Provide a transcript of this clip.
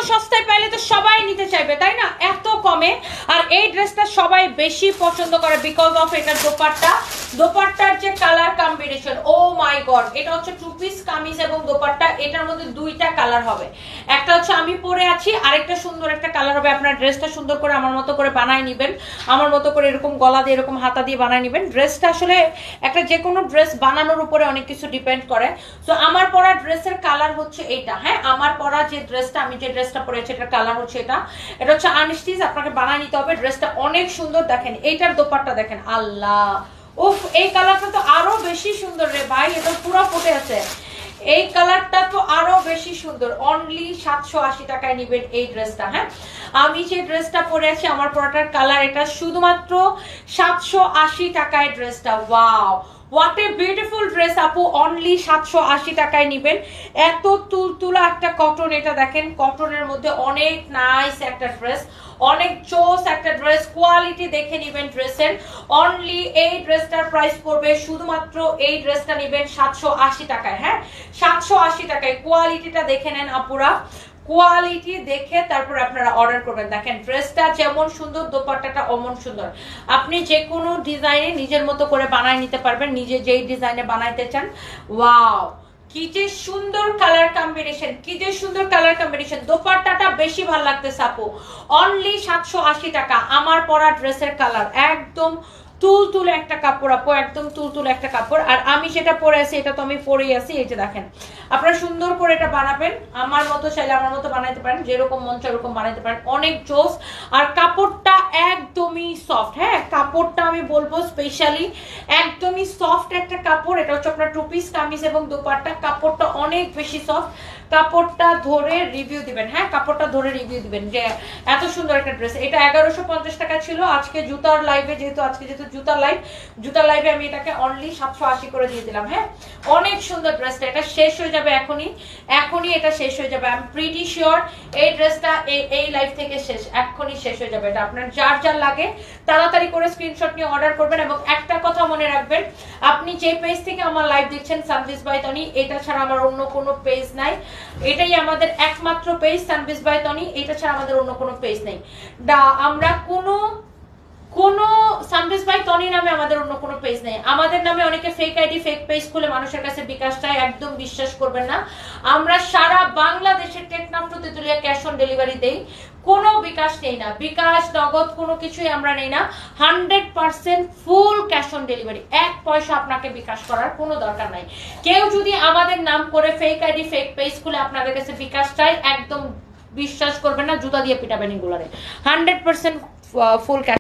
সস্তায় পাইলে তো সবাই নিতে চাইবে তাই না, এত কমে। আর এই ড্রেসটা সবাই বেশি পছন্দ করে বিকজ অফ এটার দোপাট্টার যে কালার কম্বিনেশন, ও মাই গড। এটা হচ্ছে টু পিস কামিজ এবং দোপাট্টা, এটার মধ্যে দুইটা কালার হবে, একটা হচ্ছে আমি পরে আছি, আরেকটা সুন্দর একটা কালার হবে। আপনার ড্রেসটা সুন্দর করে আমার মতো করে বানায় নিবেন, আমার মতো করে এরকম গলা দিয়ে এরকম হাতা দিয়ে বানায় নিবেন। ড্রেসটা আসলে একটা যে কোনো ড্রেস বানানোর উপরে অনেক কিছু ডিপেন্ড করে। সো আমার পরা ড্রেসের কালার হচ্ছে এইটা। হ্যাঁ, আমার পরা যে ড্রেসটা, আমি যে ড্রেসটা পরেছি এটার কালার হচ্ছে এটা হচ্ছে আনস্টিচ। আপনাকে বানায় নিতে হবে। ড্রেসটা অনেক সুন্দর, দেখেন এইটার দোপাট্টা দেখেন, আল্লাহ উফ, এই কালারটা তো আরো বেশি সুন্দর রে ভাই, এটা পুরো ফুটে আছে। এই কালারটা তো আরো বেশি সুন্দর। অনলি 780 টাকায় নিবেন এই ড্রেসটা। হ্যাঁ, আমি যে ড্রেসটা পরে আছি আমার পরাটার কালার এটা, শুধুমাত্র 780 টাকায় ড্রেসটা। Wow, what a beautiful dress আপু, অনলি 780 টাকায় নিবেন। এত তুলতুলা একটা কটন, এটা দেখেন কটনের মধ্যে অনেক নাইস একটা ড্রেস, অনেক চোস একটা ড্রেস। কোয়ালিটি দেখে নিবেন ড্রেসের। অনলি এই ড্রেসটার প্রাইস পড়বে, শুধুমাত্র এই ড্রেসটা নিবেন 780 টাকায়। হ্যাঁ, 780 টাকায়। কোয়ালিটিটা দেখে নেন আপুরা, কোয়ালিটি দেখে তারপর আপনারা অর্ডার করবেন। দেখেন ড্রেসটা যেমন সুন্দর, দোপাট্টাটা অমন সুন্দর। আপনি যে কোনো ডিজাইনে নিজের মতো করে বানায় নিতে পারবেন, নিজে যেই ডিজাইনে বানাইতে চান। ওয়াও, কি যে সুন্দর কালার কম্বিনেশন, কি যে সুন্দর কালার কম্বিনেশন। দোপাট্টাটা বেশি ভালো লাগতেছে আপু। অনলি 780 টাকা। আমার পরা ড্রেসের কালার একদম তুলতুলে একটা কাপড় আপু, একদম তুলতুলে একটা কাপড়। আর আমি যেটা পরে আছি এটা তো আমি পরেই আছি। এই যে দেখেন, আপনারা সুন্দর করে এটা বানাবেন, আমার মতো চাইলে আমার মতো বানাইতে পারেন, যেরকম মন সেরকম বানাইতে পারেন। অনেক জোস। আর কাপড়টা একদমই সফট। হ্যাঁ, কাপড়টা আমি বলবো স্পেশালি একদমই সফট একটা কাপড়। এটা হচ্ছে আপনার টু পিস কামিজ এবং দোপাট্টা। কাপড়টা অনেক বেশি সফট। কাপড়টা ধরে রিভিউ দিবেন। হ্যাঁ, কাপড়টা ধরে রিভিউ দিবেন যে এত সুন্দর একটা ড্রেস। এটা 1150 টাকা ছিল। আজকে জুতার লাইভে, যেহেতু জুতার লাইভে আমি এটাকে অনলি 780 করে দিয়ে দিলাম। হ্যাঁ, অনেক সুন্দর ড্রেসটা। এটা শেষ হয়ে যাবে এখনই এটা শেষ হয়ে যাবে। আই এম প্রিটি শিওর এই ড্রেসটা এই লাইভ থেকে এখনই শেষ হয়ে যাবে। এটা আপনার যার লাগে তাড়াতাড়ি করে স্ক্রিনশট নিয়ে অর্ডার করবেন। এবং একটা কথা মনে রাখবেন, আপনি যে পেজ থেকে আমার লাইভ দেখছেন সানভিজ বাই তনি, এটা ছাড়া আমার অন্য কোনো পেজ নাই। এটাই আমাদের একমাত্র পেজ সানভিজ বাই তনি, এটা ছাড়া আমাদের অন্য কোনো পেজ নেই। আমরা কোনো সানভিজ বাই তনি নামে আমাদের অন্য কোনো পেজ নেই। আমাদের নামে অনেকে ফেক আইডি, ফেক পেজ খুলে মানুষের কাছে বিকাশ চায়, একদম বিশ্বাস করবেন না। আমরা সারা বাংলাদেশের Teknaf to Tetulia cash on delivery দেই, কোনো বিকাশ নেই না, বিকাশ নগদ কোনো কিছুই আমরা নেই না। 100% ফুল ক্যাশ অন ডেলিভারি। 1 পয়সা আপনাকে বিকাশ করার কোনো দরকার নাই। কেউ যদি আমাদের নাম করে ফেক আইডি, ফেক পেজ খুলে আপনাদের কাছে বিকাশ চায়, একদম বিশ্বাস করবেন না, জুতা দিয়ে পিটাবেন এগুলারে। 100% ফুল ক্যাশ।